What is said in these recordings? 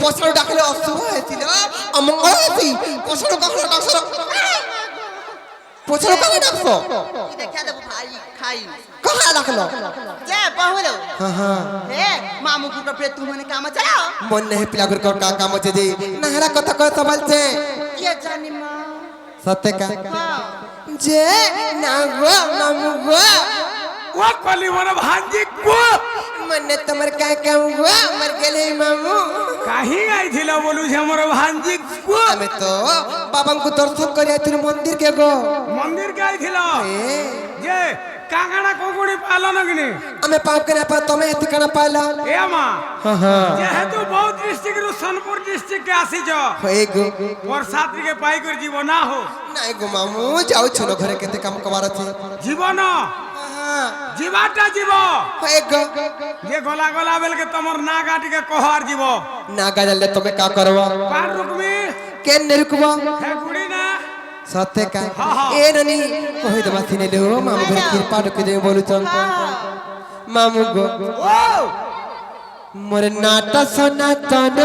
পছড় ডাকলে অশুভ হয়েছিল অমঙ্গল হয়েছি পছড় কখনো ডাকছ পছড় কখনো ডাকছ দেখা দেবো ভাই খাই কখনো ডাকলো যে বহুলো হ্যাঁ হ্যাঁ हे मामू को प्रे तू मने काम चलाओ मन नहीं पिला कर का काम আছে যে নাহরা কথা কয় সবালছে के जानी मां সত্য কা हां যে না গো মামু গো ও কলি মনে ভাঞ্জি কো মনে তোমার কাই কাম গো মর গেলে মামু কাহি আইছিল বলু যে মোর ভাঞ্জি কো আমি তো বাবাଙ୍କୁ দর্শন করে আইছিল মন্দির কে গো মন্দির কে আইছিল এ যে কাঙ্গাড়া কোকুড়ি পালন কিনি আমি পাও কেনা পা তুমি এত কেনা পাইলা এ মা হ্যাঁ হ্যাঁ যেহেতু বহুত ডিস্ট্রিক্ট রু সোনপুর ডিস্ট্রিক্ট কে আসিছ হয়ে গো ওর সাথী কে পাই করে জীব না হো নাই গো মামু যাও ছোট ঘরে কেতে কাম কবার আছে জীবন হ্যাঁ জীবাটা জীব হয়ে গো যে গলা গলা বেলকে তোমার না গাটিকে কহার জীব না গাজালে তুমি কা করবা পার রুকমি কেন নেরকুবা হে গুড়ি না সত্যি কা এ ননি কই দবা থিনে লো মামু ঘরে কৃপা ঢুকে দে বলু চল মামু গো ও মোর নাটা সনাতন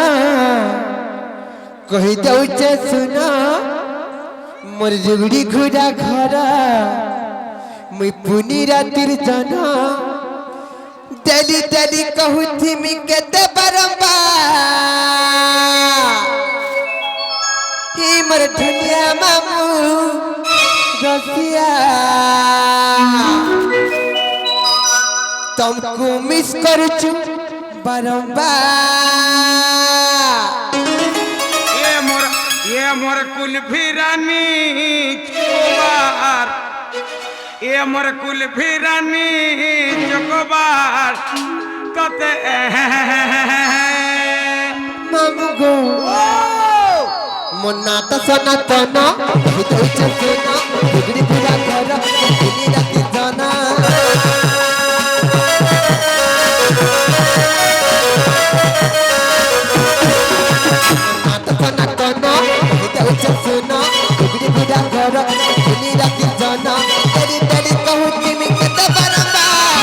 কই দউছে শুনা মোর জুগড়ি ঘুরা ঘর মুই পুনি রাতির জন ডেলি ডেলি কহুথি মি কেতে বারম্বার হি মোর ঢুলিয়া মামু রসিয়া तुमको मिस करू छु बारंबार ये मोर कुल्फी रानी चोकोबार ये मोर कुल्फी रानी चोकोबार तते मामू गो मोनाटा सनातन हितौ चसना गुगड़ी पूरा घर दिनी राती जना सुनो गुगड़ी गुड़ा घर दिनी राती जना तेरी तेरी कहूती मी कते बारंबार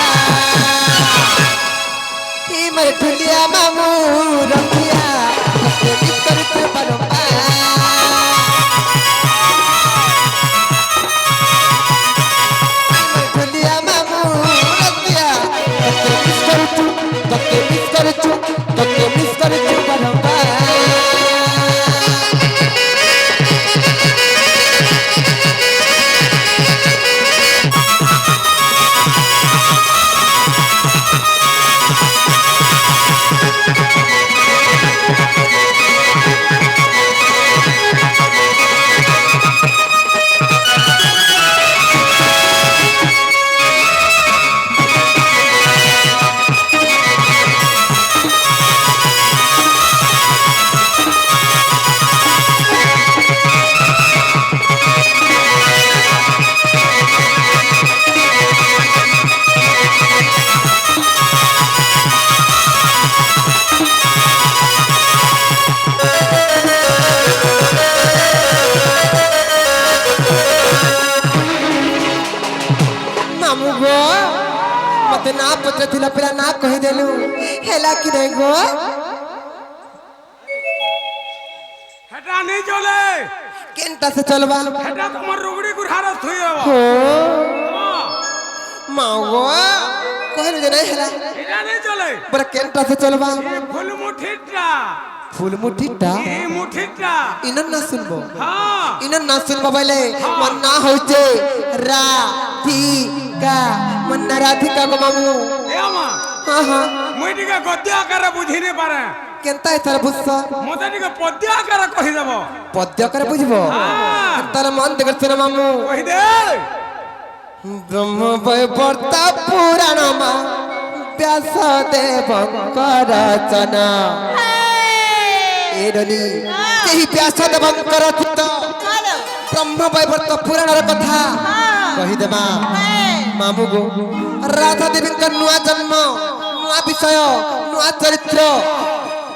ही मर ढुलिया मामू रखिया कते मिस करते बारंबार मर ढुलिया मामू रखिया कते मिस करते बारंबार मत ना पत्र थिला पेला ना कहि देलु हेला कि रे गो हेटा नहीं चले केनटा से चलबा हेटा तुम्हार रुगड़ी गुरहारस थई हो माओ गो कहलु जे नहीं हेला हेटा नहीं चले पर केनटा से चलबा फूल मुठीटा फूल मुठीटा ए मुठीटा इनन ना सुनबो हां इनन ना सुनबो बले मन ना होचे राधिका मन ना राधिका गो मामू ए अम्मा हां हां मुई टिका गद्य आकार बुझी नहीं पारे केनता एथर बुझस मते टिका पद्य आकार कहि देबो पद्य करे बुझबो तार मन देखर सुन मामू कहि दे ब्रह्म वैवर्ता पुराण मा व्यास देवंकर रचना एडनी केही व्यास देवंकर चित्त ब्रह्म वैवर्ता पुराण र कथा कहि देबा मामू गो राधा देवी का नुआ जन्म नुआ विषय नुआ चरित्र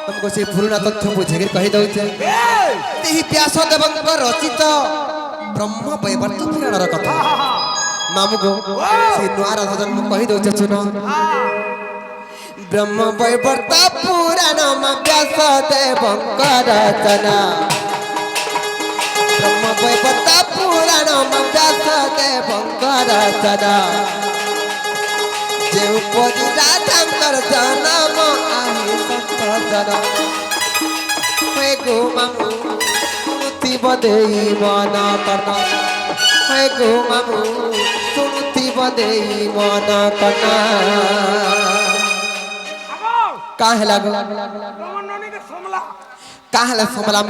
तुमको से पुराना तथ्य बुझे के कहि दउचे तेही व्यास देवंकर रचित ब्रह्म वैवर्ता पुराण र कथा मामू गो से नुआ राधा जन्म कहि दउचे सुनो ब्रह्म वैवर्त पुराण व्यास देवंकर रचना ब्रह्म वैवर्त पुराण व्यास देवंकर रचना जेपरि राधांकर जन्म आहे संत जना हे गो मामू सुनुति बदेई मन करना हे गो मामू सुनुति बदेई मन करना काहे लागो তোমার ননিকে সমলা काहे ला समला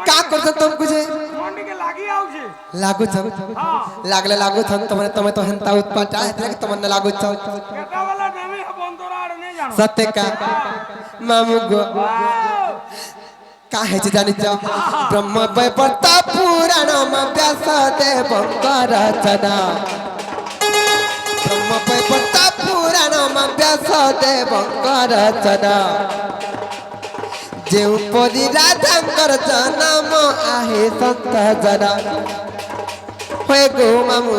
का करत तुम कुजे ননিকে লাগি আউছে लागू छ लागले लागू छ तमने तमे तो हंता उत्पाटा है कि तमने लागू छ কেটা वाला নামে বন্ধরা আর নেই জানো सत्य का मामू गो काहे जे जानि छ ब्रह्म वैवर्त पुराण व्यास देवंकर रचना ब्रह्म वैवर्त पुराण व्यास देवंकर रचना जेपरि राधांकर जन्म आहे संत जना हे गो मामू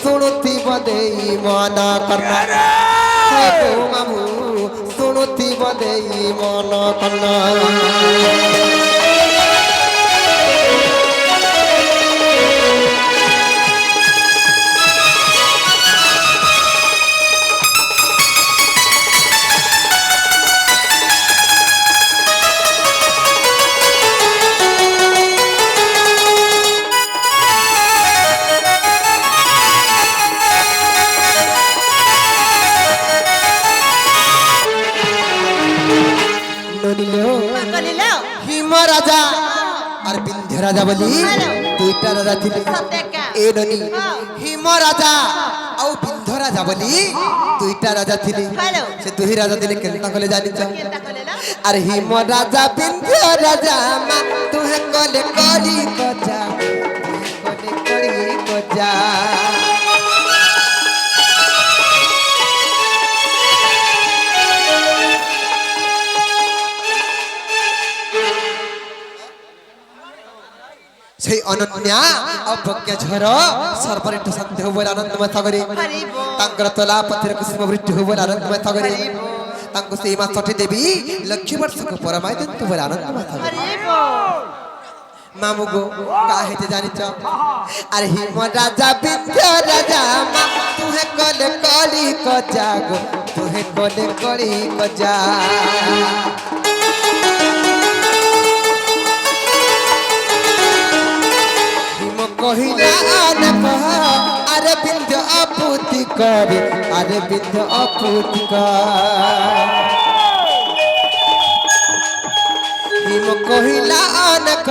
सुनुति बदेई मन करना हे गो मामू सुनुति बदेई मन करना कलिलो हिम राजा और विंध्य राजा बोली दुईटा राजा थिले सत्य का ए ननी हिम राजा और विंध्य राजा बोली दुईटा राजा थिले हेलो से दुही राजा दिले केनता कले जानि छ केता कलिलो अरे हिम राजा विंध्य राजा मा तुहे कले करी कजा कले करी कजा সেই অনন্যা অভজ্ঞ ঝড় সর্বরিঠ শান্তি হব আনন্দময় সাগরে তাঙ্কর তলা পথের কুসুম বৃষ্টি হব আনন্দময় সাগরে তাঙ্ক সেই মা ষঠী দেবী লক্ষ্মী বর্ষক পরমায় দন্ত বলে আনন্দময় সাগরে মামু গো কাহেতে জানিছ আরে হিম রাজা বিন্ধ্য রাজা মা তুহে কলে কলি কজা গো তুহে কলে কলি কজা কহিলা আনক আরে বিন্ধ্য অপুতি করে আরে বিন্ধ্য অপুতি হিম কহিলা আনক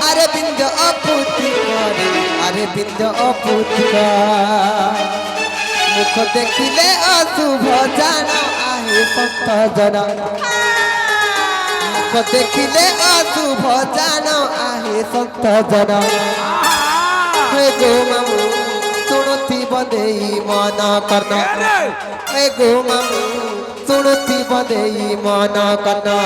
আরে বিন্ধ্য অপুতি করে আরে বিন্ধ্য অপুতি মুখ দেখিলে অশুভ জান আহে সন্ত জন মুখ দেখিলে অশুভ জান আহে সন্ত জন हे गो मामू सुनुति बदेई मन करना हे गो मामू सुनुति बदेई मन करना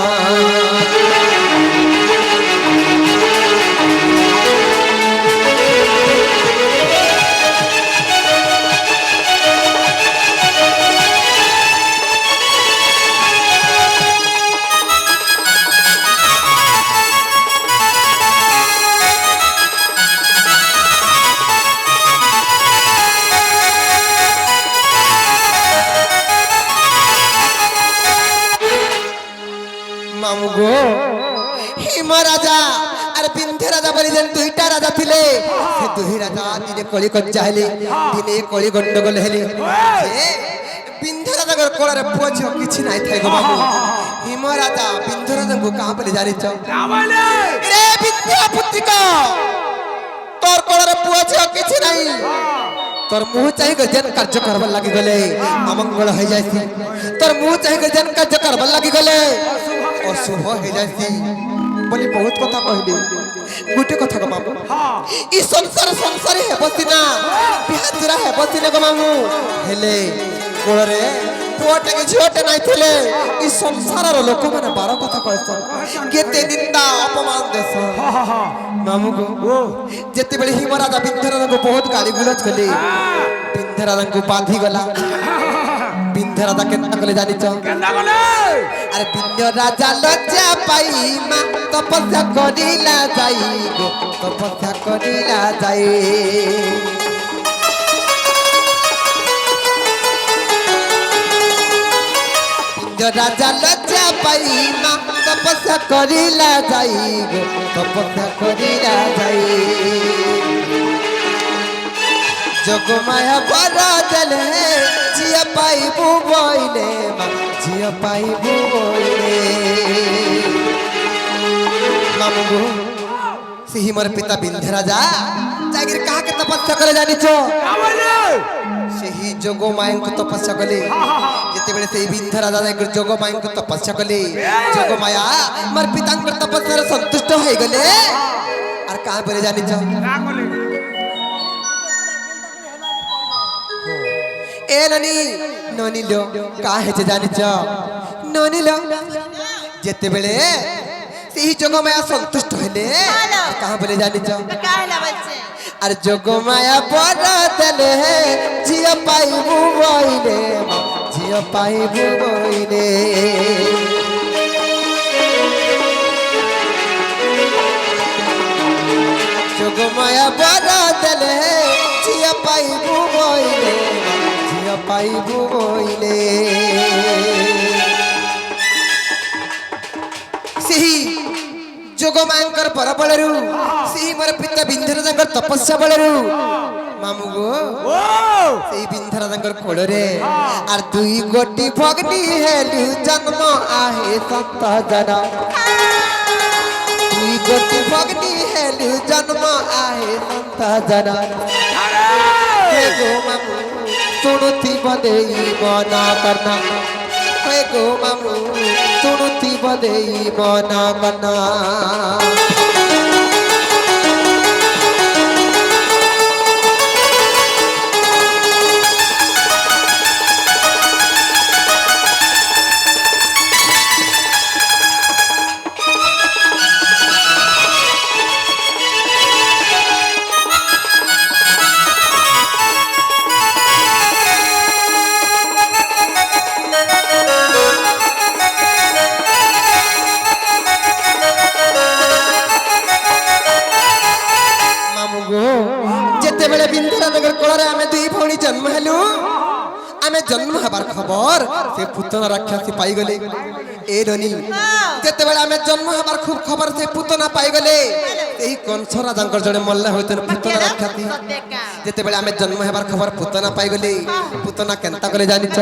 मामू गो हिम राजा और विंध्य राजा बोली जेन दुईटा राजा थिले से दुही राजा दिने कली कज्जा हेले दिने कली गंडगोल हेले से विंध्य राजा घर कोळरे पुଅ ଝିଅ କିଛି ନାହିଁ ଥାଏ गो मामू हिम राजा विंध्य राजा को कहां बोले जानि छ क्या बोले रे विंध्य पुत्रिका तोर कोळरे पुଅ ଝିଅ କିଛି ନାହିଁ तोर मुह चाहि के जेन कार्य करबा लागि गले अमंगल हो जायसी तोर मुह चाहि के जेन कार्य करबा लागि गले अशुभ हो जायसी बोली बहुत कथा कहली गुटे कथा ग मामू ई संसार है बसिना बिहाजुरा है बसिना ग मामू हेले कोळरे पुअटे के झियोटे नाही थिले ई संसार रो लोक माने बार कथा कहसन केते निंदा अपमान देस मामू गो जेते बेले हिम राजा विंध्य राजा को बहुत गाली गुलज कले विंध्य राजा को बांधी गला विंध्य বিন্ধ্য রাজা কেনতা কলে জানিছ কেন্দা বলে আরে বিন্ধ্য রাজা লজ্জা পাই মা তপস্যা করিলা যাই গো তপস্যা করিলা যাই বিন্ধ্য রাজা লজ্জা পাই মা তপস্যা করিলা যাই গো তপস্যা করিলা যাই যোগমায়া বড় দেলে ঝিয়া পাইবু বইলে মা ঝিয়া পাইবু বইলে মামু সিহি মোর পিতা বিন্ধ্য রাজা জাগির কাহাকে তপস্যা করে জানিছ ସେହି ଯୋଗ ମାୟଙ୍କ ତପସ୍ୟା କଲେ ଯେତେବେଳେ ସେଇ ବିନ୍ଧ ରାଜା ଯାଇକରି ଯୋଗ ମାୟଙ୍କ ତପସ୍ୟା କଲେ ଯୋଗ ମାୟା ମୋର ପିତାଙ୍କର ତପସ୍ୟାରେ ସନ୍ତୁଷ୍ଟ ହୋଇଗଲେ আর কাହା ପରେ ଜାଣିଛ না বলে এ ননি ননি লো কাହା ହେଇছে ଜାଣିଛ ননি লো ଯେତେବେଳେ ସେହି ଯୋଗ ମାୟା ସନ୍ତୁଷ୍ଟ ହେଲେ କାହା ପରେ ଜାଣିଛ काहेला बच्चे আর যোগ মায়া বড় দেলে ঝিয়া পাইবু বইলে ঝিয়া পাইবু বইলে যোগ মায়া বড় দেলে ঝিয়া পাইবু বইলে ঝিয়া পাইবু বইলে ସେହି যোগ মায়ঙ্কর পরবলরু সেই মোর পিতা বিন্ধ্যরাজাঙ্কর তপস্যা বলরু মামু গো ও সেই বিন্ধ্যরাজাঙ্কর কোড়রে আর দুই গোটি ভগ্নি হেলু জন্ম আহে সন্ত জন দুই গোটি ভগ্নি হেলু জন্ম আহে সন্ত জন হে গো মামু শুনুতি বদেই মনা করনা হে গো মামু শুনুতি বদেই মনা করনা মামু গো যেতেবেলে বিন্ধ্যরাজাঙ্কর কোଳରେ ଆମେ ଦୁଇ ଭଉଣୀ ଜନ୍ମ ହେଲୁ ଆମେ ଜନ୍ମ ହେବାର ଖବର ସେ ପୁତନା ରାକ୍ଷସୀ ପାଇଗଲେ ଏ ରନି ଯେତେବେଳେ ଆମେ ଜନ୍ମ ହେବାର ଖୁବ ଖବର ସେ ପୁତନା ପାଇଗଲେ ଏହି କଂସ ରାଜାଙ୍କର ଜଣେ ମଲ୍ଲା ହୋଇଥିଲେ ପୁତନା ରାକ୍ଷସୀ ଯେତେବେଳେ ଆମେ ଜନ୍ମ ହେବାର ଖବର ପୁତନା ପାଇଗଲେ ପୁତନା କେନ୍ତା କଲେ ଜାଣିଛ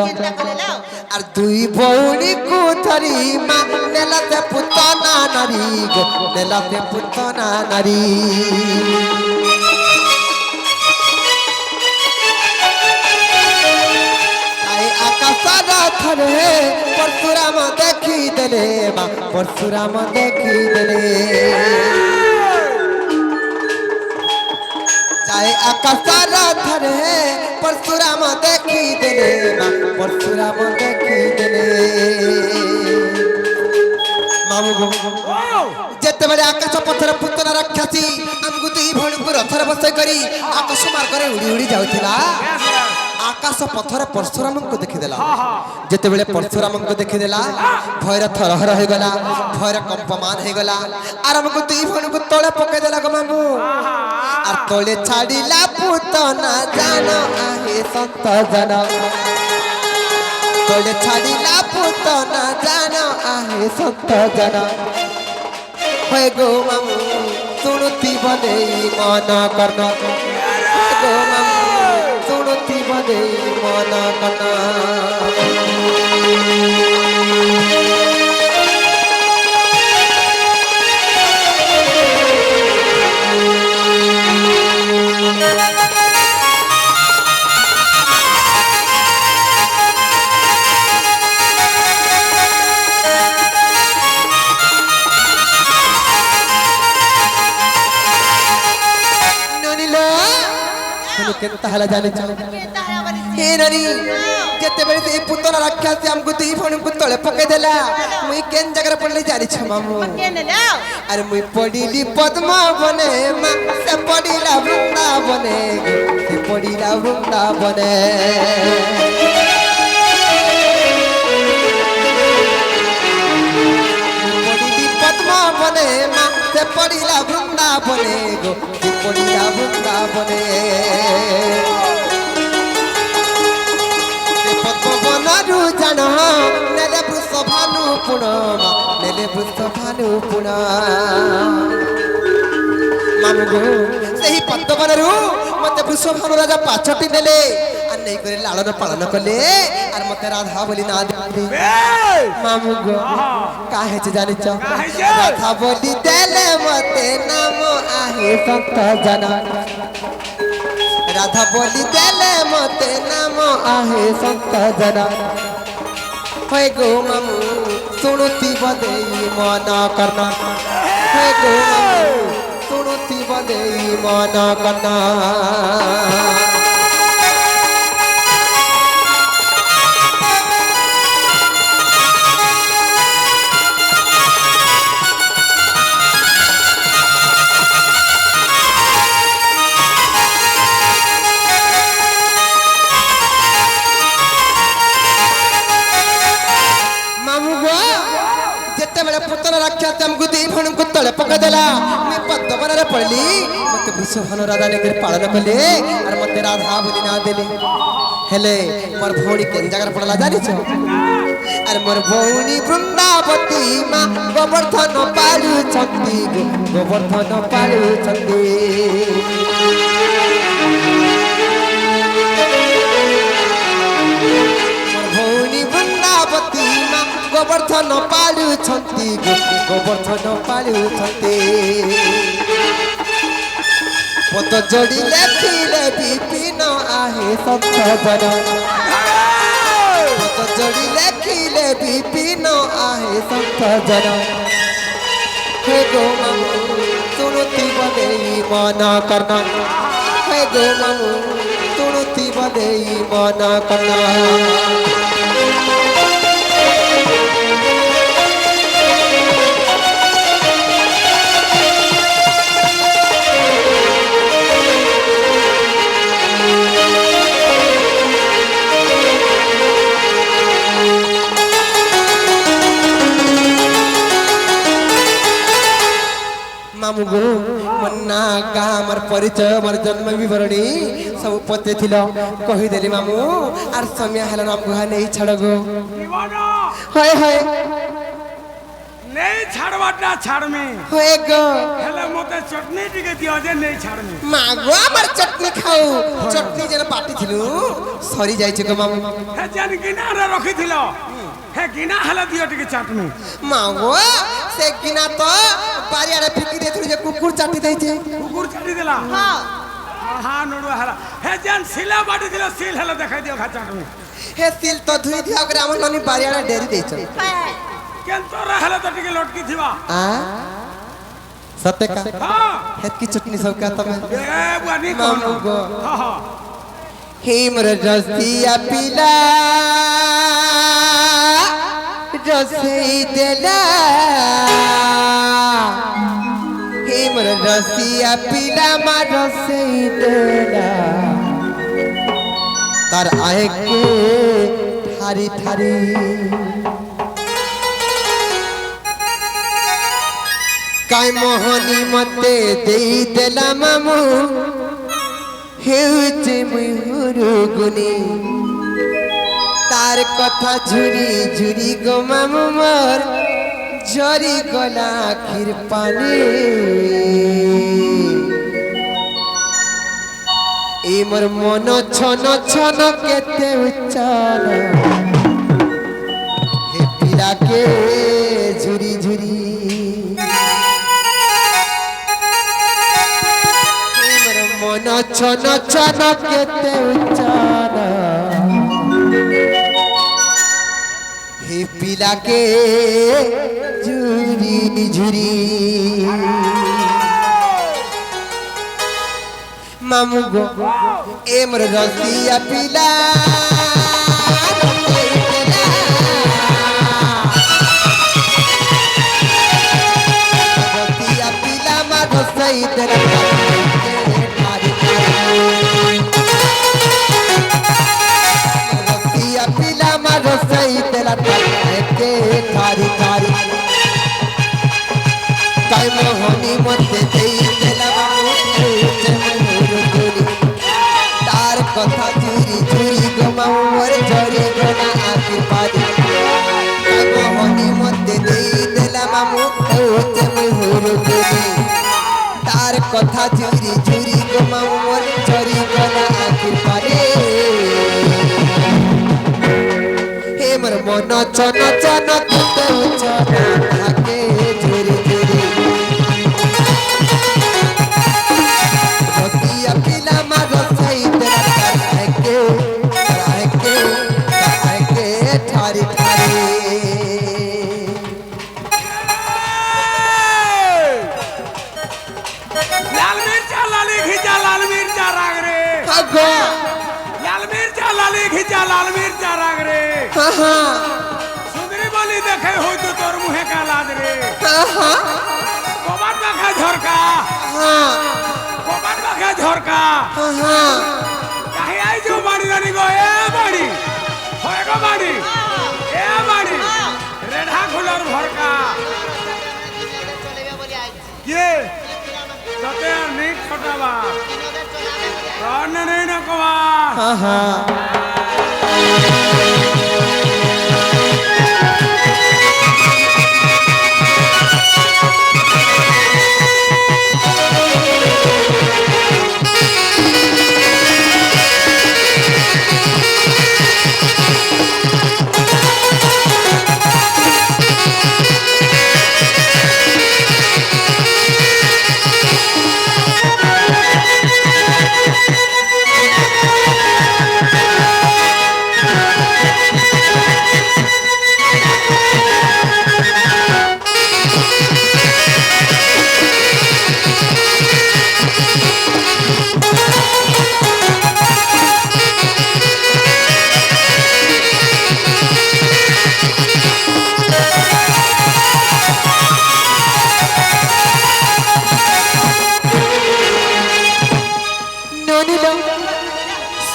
আর দুই ভৌণীকু ধরি মা নেলাতে পুতনা নারী গো নেলাতে পুতনা নারী আকাশর থরে পরশুরাম দেখি দেলে মা পরশুরাম দেখি দেলে চাই আকাশর থরে পরশুরাম দেখি দেলে মা পরশুরাম দেখি দেলে মামু গো যেতেবেলে আকাশ পথরে পুতনা রাক্ষসী আমକୁ ଦୁଇ ଭଉଣୀଙ୍କୁ ରଥରେ ବସାଇ କରି ଆକାଶ ମାର୍ଗରେ ଉଡ଼ି ଉଡ଼ି ଯାଉଥିଲା ଆକାଶ ପଥରେ ପରଶୁରାମଙ୍କୁ ଦେଖିଦେଲା ଯେତେବେଳେ ପରଶୁରାମଙ୍କୁ ଦେଖିଦେଲା ଭୟରେ ଥରହର ହେଇଗଲା ଭୟରେ କମ୍ପମାନ ହେଇଗଲା আর ଆମକୁ ଦୁଇ ଭଉଣୀଙ୍କୁ ତଳେ ପକେଇଦେଲା ଗো ମାମୁ আর ତଳେ ଛାଡ଼ିଲା ପୁତନା ଜାନ ଆହେ ସନ୍ତ ଜନ ତଳେ ଛାଡ଼ିଲା ପୁତନା ଜାନ ଆହେ ସନ୍ତ ଜନ হয়ে গো মামু শুনুতি বদেই মন কর্ণ গো মামু শুনুতি বদেই মন কর্ণ কেনতা হলা জানিছ হে নানি যেতেবেলে সেই পুতনা রাক্ষসী আমକୁ ଦୁଇ ଭଉଣୀଙ୍କୁ ତଳେ ପକେଇ ଦେଲା ମୁଇଁ କେନ୍ ଜାଗାରେ ପଡିଲି ଜାଣିଛ ମାମୁ ଆରେ ମୁଇଁ ପଡିଲି ପଦ୍ମବନେ ମା ସେ ପଡିଲା ବୃନ୍ଦାବନେ ସେ ପଡିଲା ବୃନ୍ଦାବନେ से पड़िला वृंदावने गो से पड़िला वृंदावने से पद्मवनरु जान नेले वृषभानु पुणमा नेले वृषभानु पुणा मामु गो सेही पद्मवनरु मते वृषभानु राजा पाछटी देले আর নেই করে লালন পালন করলে আর মতে রাধা বলি না দিলে মামু গো কাহেছে জানিছ রাধা বলি দেলে মতে নাম আহে সন্ত জন রাধা বলি দেলে মতে নাম আহে সন্ত জন হয় গো মামু শুনুতি বদেই মন করনা হয় গো মামু শুনুতি বদেই মন করনা पुत्र रक्षा तुमको दी भण को तले पका देला मैं पद्मवन रे पड़ली मते वृषभानु राधा ने पालन कले और मते राधा बोली ना देले हेले मोर भौणी केन जगह पड़ला जानि छ और मोर भौणी वृंदावती मां गोवर्धन पालु छंती गोवर्धन पालु छंती गोवर्धन पालु छंती गोवर्धन पालु छंती पद जोड़ी लेखिले विपिन आहे सत्य जन पद जोड़ी लेखिले विपिन आहे सत्य जन हे गो मामु सुनुति बदेई मन करना हे गो मामु सुनुति बदेई मन करना मामु गो मन्ना का हमर परिचय हमर जन्म विवरणी सब पते थिलो कहि देली मामु आर समय हला नाम गुहा नहीं छड़ गो हाय हाय नहीं छाड़वाटा छाड़ में होए गो हेले मते चटनी टिके दियो जे नहीं छाड़ में मागो हमर चटनी खाऊ चटनी जन बाटी थिलु सरी जाय छ गो मामु हे जन किनारे रखि थिलो हे गिना हला दियो टिके चटनी मागो से गिना तो बारिया रे फिकी दे जे कुकुर चाटी दे छे कुकुर चाटी देला हां हां नडु हला हे जन सिला बाटी दिलो सिल हला देखाई दियो खा चटनी हे सिल तो धुई दिया करे हमर ननी बारिया रे डेरी दे छ केन तो रहला तो टिके लटकी थिबा आ सत्य का हां हेत की चटनी सब का तमे ए बुआनी कोन गो हां हां हे मोर रसिया पिला रसई देला हे मोर रसिया पिला मा रसई देला तार आए के थारी थारी काय मोहनी मते देई देला मामू हेउचे मुहुरु गुनी तार कथा झुरी झुरी गो मामू मोर झरी गला खीर पानी ए मोर मन छन छन केते उच्चार हे पिला के झुरी झुरी मन छन छन केते उच्चार हे पिला के झुरी झुरी मामू गो ए मोर रसिया पिला रसिया पिला मा रसई देला रसई तेला के थारी थारी काय মোহনী মতে দেই দেলা মামু হচ্ছে মোর গুরি তার কথা চুরি চুরি গো মামু মোর ঝরি গোনা আকি পারি মোহনী মতে দেই দেলা মামু হচ্ছে মোর গুরি তার কথা চুরি চুরি গো মামু মোর ঝরি গোনা আকি পারি হে মোর মন চন চন কুতে চন থাকে ঝুরি ঝুরি রসিয়া পিলা মা রসাই তেরা তাকে ঠারি ঠারি লাল মির্চা লালি খিচা লাল মির্চা রাগ রে আগো লাল মির্চা লালি খিচা লাল মির্চা রাগ রে হা সুন্দরী বলি দেখে হয়তো তোর মুহে কালাদ রে হা কবার দেখা ঝরকা হা কবার দেখা ঝরকা হা কাহে আইছো বাড়ি রানি গো এ বাড়ি হয় গো বাড়ি এ বাড়ি রেঢা খুলর ভরকা কে তোতে আর নেই ছোটাবা রন নেই না কবা হা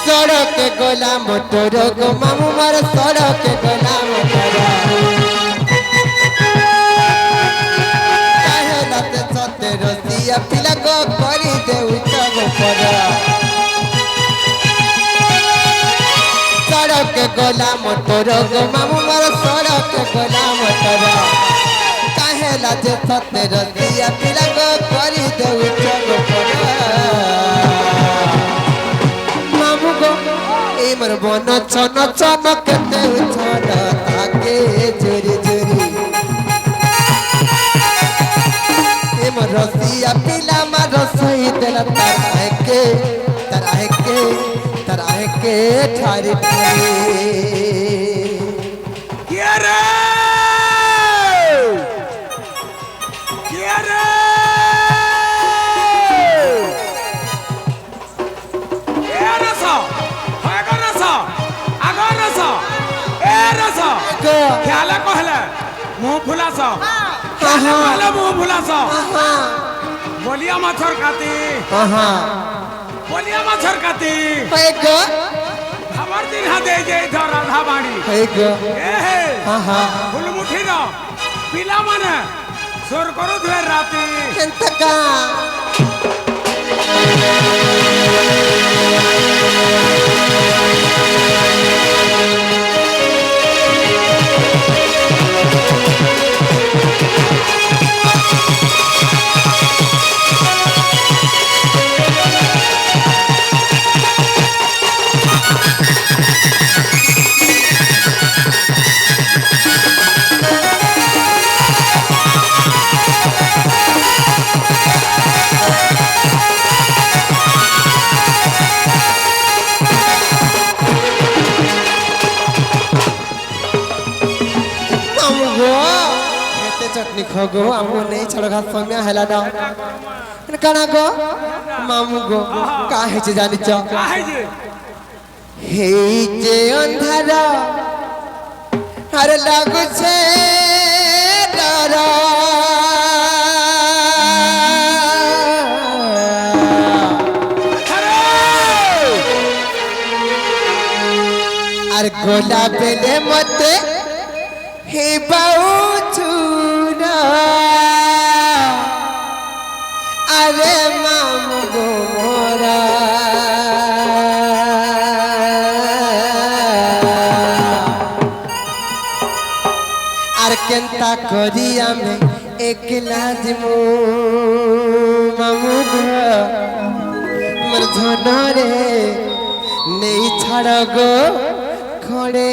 सड़क गोला मोटर गो मामू मार सड़क गोला मोटर काहे लते सते रसिया पिला गो करी देउ तब पर सड़क गोला मोटर गो मामू मार सड़क गोला मोटर काहे लते सते रसिया पिला गो करी देउ तब पर एमर बन छन छन केते छन ताके चोरी चोरी एमर रसिया पिला मा रसई देला तार के ठारी ठारी के रे ख्याला कहले मुंह फुलास कहले मुंह फुलास बोलिया मच्छर खाती बोलिया मच्छर खाती खबर दिन हा दे जे इधर राधा बाड़ी ए हे फुल मुठी रो पिला माने सोर करू दुए राती एंतका चटनी खगो हमको नहीं छड़ घास समय हैला ना कना गो मामू गो काहे जे जानि छ काहे जे हे जे अंधारा अरे लागु छे डरा अरे गोला बेले मते हे बाऊ छुना কেনতা করি আমি একলা জিমু মামু গো মোর ধনরে নেই ছাড় গো খড়ে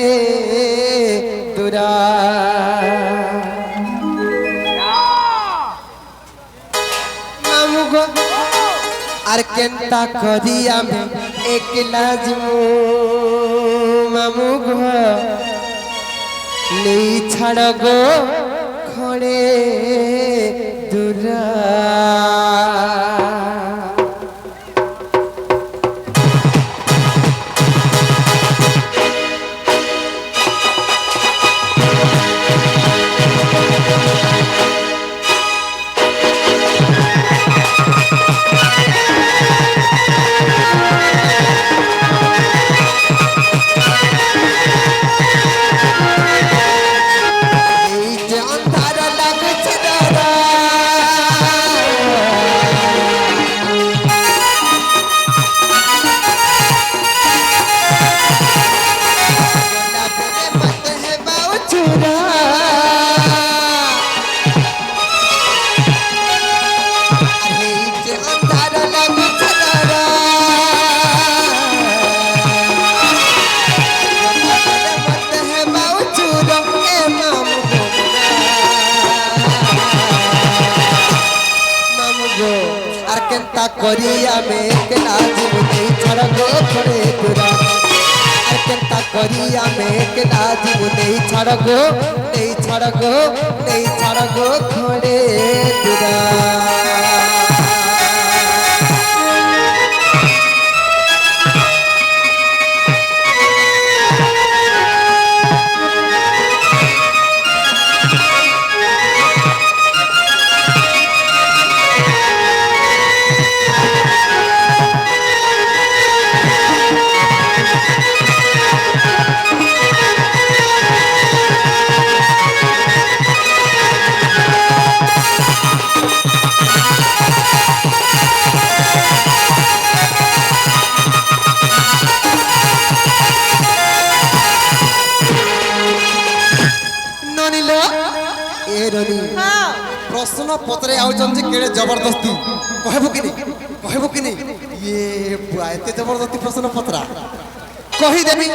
তুরা মামু গো আর কেনতা করি আমি একলা জিমু মামু গো নেই ছাড় গো খড়ে তুরা করিয়া মেঘনা জীবনে ছাড় গো খড়ে তুরা আর কেনতা করিয়া মেঘনা জীবনে ছাড় গো নেই ছাড় গো নেই ছাড় গো খড়ে তুরা প্রশ্ন পত্রে আউছন যে কেড়ে জবরদস্তি কহেবু কি নি ইয়ে পুরা এতে জবরদস্তি প্রশ্ন পত্রা কহি দেবি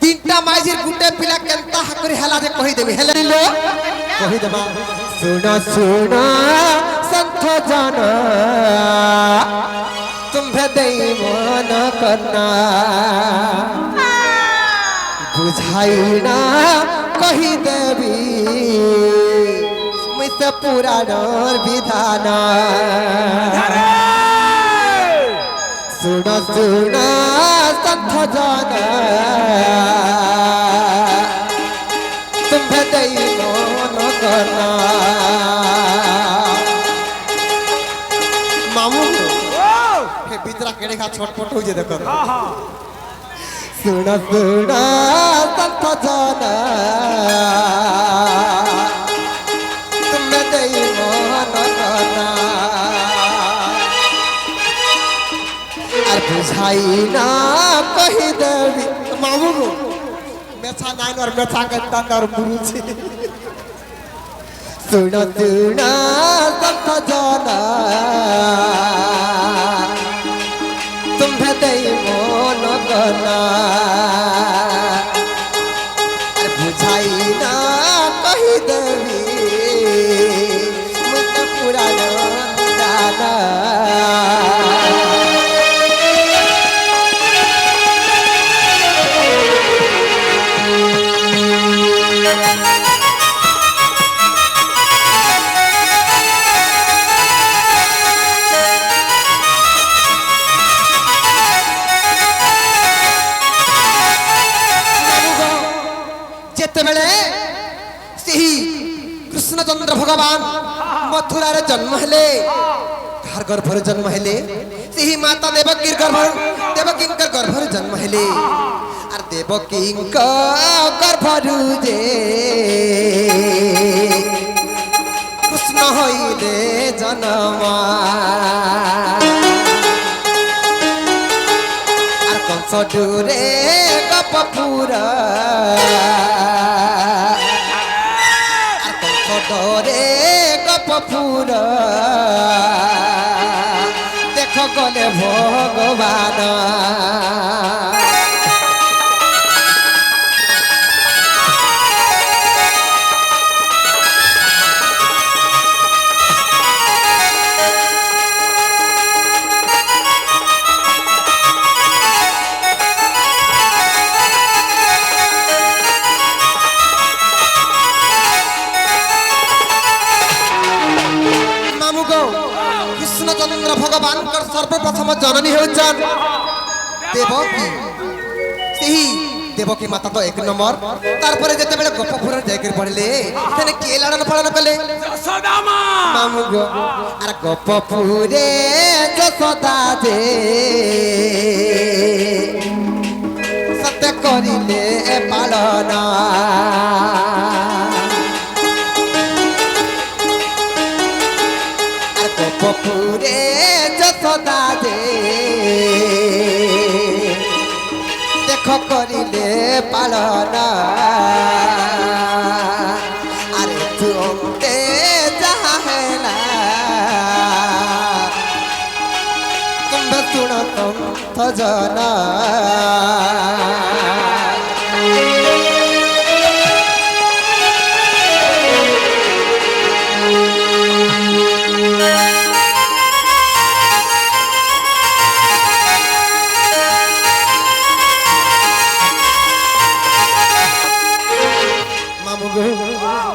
তিনটা মাইজির গুটে পিলা কেনতা হাকরি হেলা যে কহি দেবি হেলে নিল কহি দেবা শুনা শুনা সন্থ জানা तुम्हे दई मन करना बुझाई ना कही देवी मुझसे पूरा नर विधाना सुना सुना संथ जाना तुम्हें दई मन करना मामू के भीतरा केड़े का छटपट हो जे देखो सुना सुना संथ जाना तुम्हें दई मन करना আর বুঝাই না কহি দেবি মামু মেছা নাই আর মেছা কেনতা আর বুঝি सुना सुना संथ जाना तुम्हें दई मन करना बुझाई ना कही देवी मुझे पूरा जाना कृष्णचंद्र भगवान मथुरार जन्म हेले तार गर्भर जन्म हेले सेही माता देवकीर गर्भर जन्म हेले आर देवकी गर्भरु जे कृष्ण हईले जन्म आर कंस डुरे गपपुरा ফুল দেখ গলে ভগবান कृष्णचंद्र भगवान सर्वप्रथम जननी होचन देवकी सही देवकी माता तो एक नंबर तार पर जते बेले गोपपुर जाकर पड़ले तने के लालन पालन कले যশোদা মা मामू गो अरे गोपपुरे जसोदा दे सत्य करिले पालन गोपपुरे जसोदा दे देख करिले पालन अरे तुमते जहाँ है ना तुम सुनो तुम तो जाना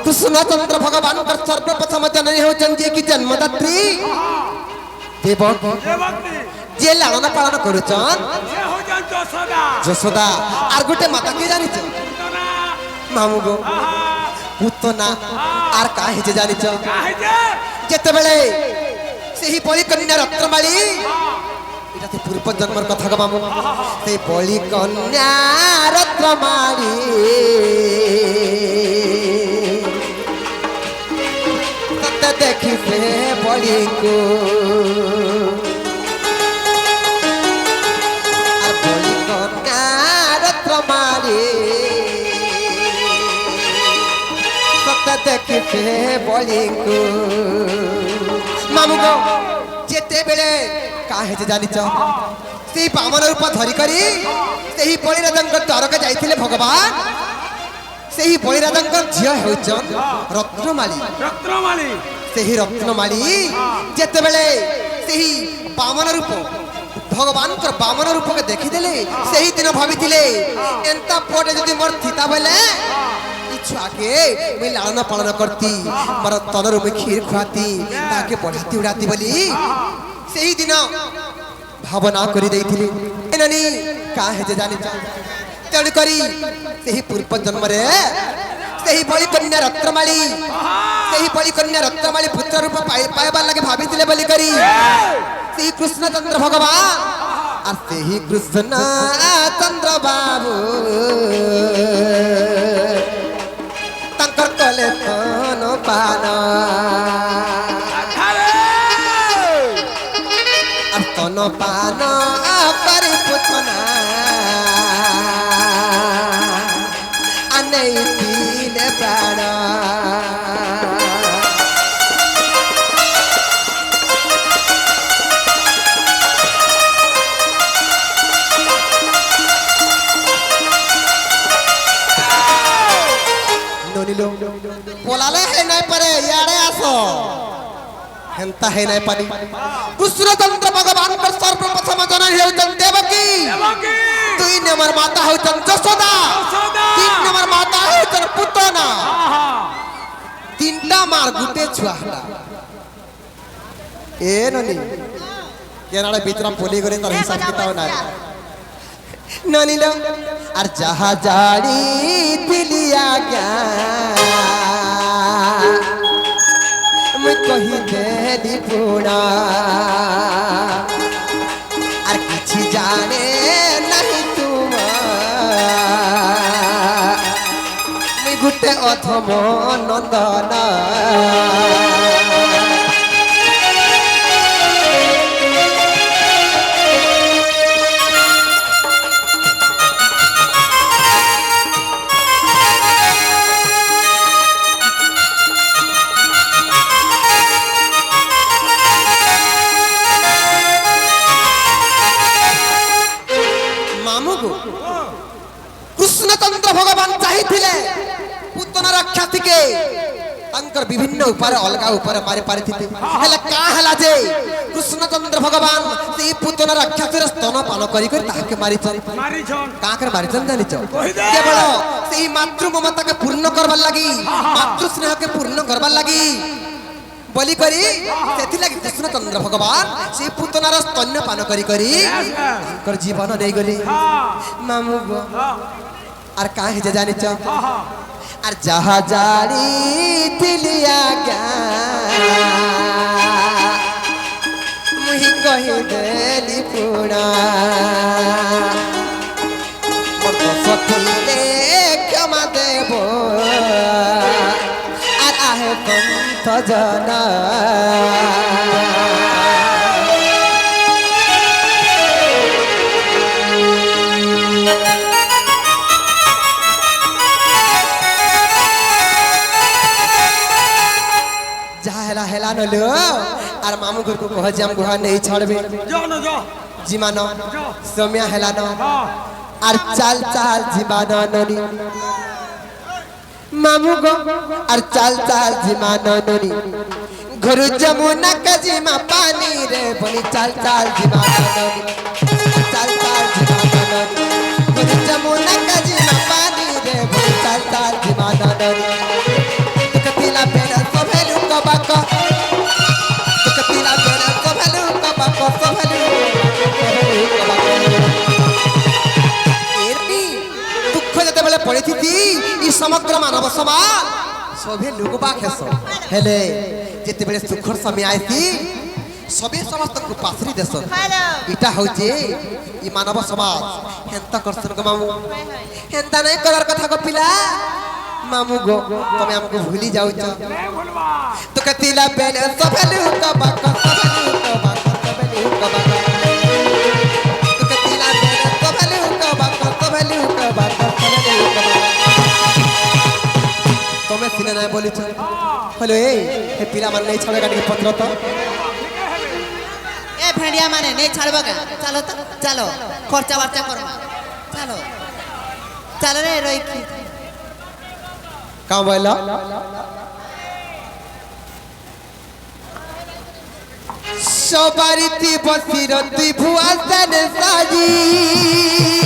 कृष्णचंद्र भगवान पर सर्वप्रथम जननी हो जे की जन्मदात्री देवकी দেবকী जे लालन पालन करुचन সে হইছেন যশোদা जसोदा आर गोटे माता के जानिच পুতনা मामू गो আহা पुतना आर काहे जे जानिच কাহিছে जेते बेले सेही बलि कन्या रत्नमाली এটা তো পূর্ব জন্মের কথা গো মামু সেই বলি কন্যা রত্নমালি तते देखी से बड़ी को আর বলি কন্যা রত্নমালি तते देखी से बड़ी को मामू गो जेते बेले काहे जे जानिच सेही बामन रूप धरी करी सेही बलिराजंकर द्वारका जाइथिले भगवान सेही बलिराजंकर झियो हेउचन रत्नमाली রত্নমালী सेही रत्नमाली जेते बेले सेही बामन रूप भगवान कर बामन रूप के देखि देले सेही दिन भाबिथिले एंता पोटे जदि मोर थिता बेले इच्छा के मैं लालन पालन करती पर तनरु में खीर खुआती ताके बढ़ाती उड़ाती बोली सेही दिन भावना करी देइथिली एनानी काहे जे जानि तेणु करी सेही पूर्व जन्म रे सेही बलि कन्या रत्नमाली सेही बलि कन्या रत्नमाली पुत्र रूप पाइबार लगे भाबिथिले बोली करी सेही कृष्णचंद्र भगवान आ सेही कृष्णचंद्र बाबू तंकर कले तन पाना तन पान करी पुतना अनै दिले प्राण ननिलो बोलाले है नहीं परे यारे आसो हेंता है नहीं पानी कृष्णचंद्र भगवान पर सर्वप्रथम जननी हेउचन देवकी দেবকী दुई नंबर माता हेउचन जसोदा যশোদা तीन नंबर माता हेउचन पुतना আহা तीनटा मार गुटे छुआ हला ए ननी केनाडा बितरा पोली गरे तार हिसाब किताब ना ननी लो आर जहा जाड़ी दिलिया क्या मैं कही देली पूरा आर किछि जाने नहीं तुम मैं गुटे अथम नंदन ମାମୁକୁ କୃଷ୍ଣଚନ୍ଦ୍ର ଭଗବାନ ଚାହିଁଥିଲେ ପୁତନା ରକ୍ଷାତିକେ ତାଙ୍କର ବିଭିନ୍ନ ଉପାୟରେ ଅଲଗା ଉପରେ ମାରି ପାରିଥିଲେ ହେଲେ କା ହେଲା ଯେ କୃଷ୍ଣଚନ୍ଦ୍ର ଭଗବାନ ସେଇ ପୁତନା ରକ୍ଷାତିର ସ୍ତନ ପାନ କରି କରି ତାହାକେ ମାରିଛନ୍ କାକରେ ମାରିଛନ୍ ଜାଣିଛ କେବଳ ସେଇ ମାତୃ ମମତାକେ ପୂର୍ଣ୍ଣ କରବାର ଲାଗି ମାତୃ ସ୍ନେହକେ ପୂର୍ଣ୍ଣ କରବାର ଲାଗି বলি করি সেথিলাগি কৃষ্ণচন্দ্র ভগবান সেই পুতনার স্তন্য পান করি করি তাঙ্কর জীবন নেই গলি মামু গো আর কা হেজে জানিছ আর যাহা জানি দিলিয়া গা মুহি কহি দেলি পুরা মোর তো সখিলে ক্ষমা দেব আর আহে পন্থ জানা हेला न लो और मामू घर को कह हम गुहा नहीं छोड़बे जीमान समय हेला न और चाल चाल जीमान ननी मामू गो और चाल चाल जीमान ननी घर जमुना का जीमा पानी रे बनी चाल चाल जीमान ननी चाल चाल जीमान ननी घर जमुना का जीमा पानी रे बनी चाल चाल जीमान ननी कतिला पेड़ा सोभेलु कबाका कतिला पेड़ा सोभेलु कबाका सोभेलु एरनी दुख जते बेले पड़िथिति ई समग्र मानव समाज सभे लोग बाखेस हेले जते बेले सुखर समय आइति सभे समस्त को पासरी देस इटा होचे ई मानव समाज हेंता करसन को मामू हेंता नहीं करार कथा को पिला मामू गो तुम हमको भूली जाओ तो कतिला बेले सबलु कबाका सबलु कबाका सबलु कबाका तो कतिला बेले सबलु कबाका सबलु कबाका सबलु कबाका तुम्हें सिने नहीं बोली छ हेलो ए पिला मन नहीं छाड़ेगा नहीं पत्र तो ए भेड़िया माने नहीं छाड़बगा चलो तो चलो खर्चा वर्चा करो चलो चलो रे रोहित का बोला सबारिती बसिरती भुआसन साजी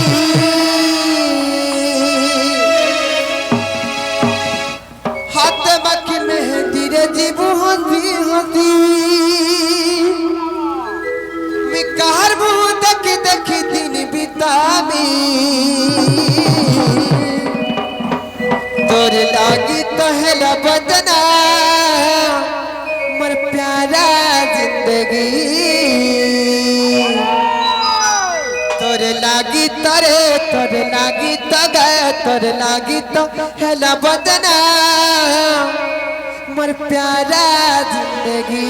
हाथ बाकी मेहंदी रे जीबू हंसी हंसी मैं कहर बू देखी देखी दिन बितामी तोर लागी तहला बदना मर प्यारा जिंदगी तोर लागी तरे तोर लागी तगे तोर लागी तो हेला बदना मर प्यारा जिंदगी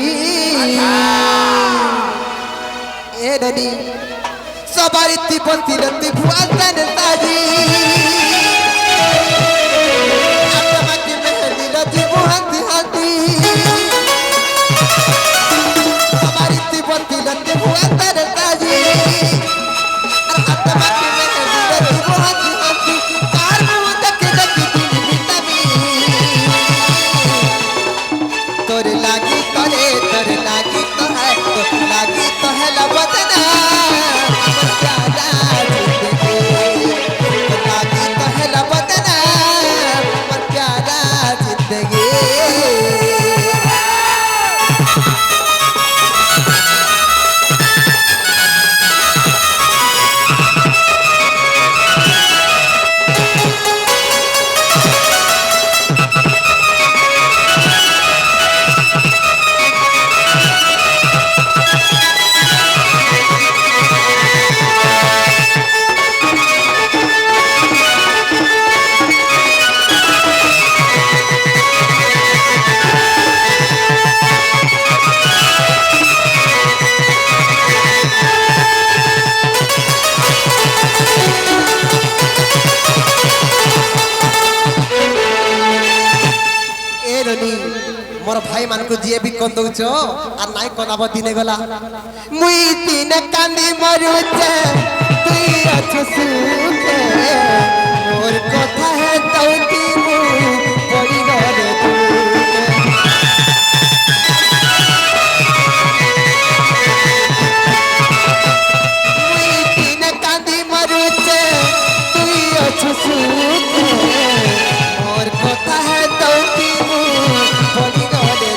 ए ननी सबारिती बसिरती भुआसन साजी मोर भाई मान को जे भी कोन दउछ आ नाइ कोनाब दिने गला मुई दिन कांदी मरुचे तुई अछ सुखे मोर कथा है तौती मु पड़ी गले दिन कांदी मरुचे तुई अछु सुखे मोर कथा है तौती मु पड़ी गले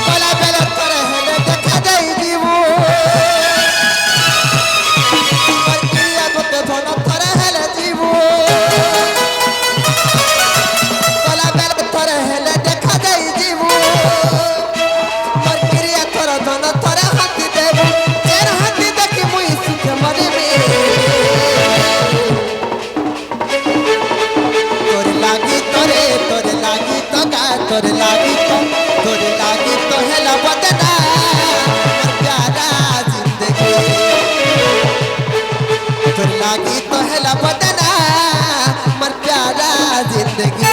कला बेला करे हेले देखा जाई जीवो तोरे लागी तो हेला बदना प्यारा जिंदगी तोरे लागी तो हेला बदना मर प्यारा जिंदगी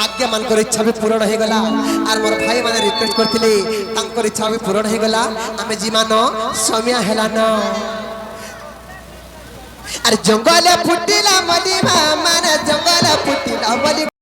आज्ञा मानकर इच्छा भी पूर्ण हो गला और मोर भाई माने रिक्वेस्ट करथिले तांकर इच्छा भी पूर्ण हो गला आमे जीमान समय हेलान अरे जंगल फुटिला मलिमा माने जंगल फुटिला मलिमा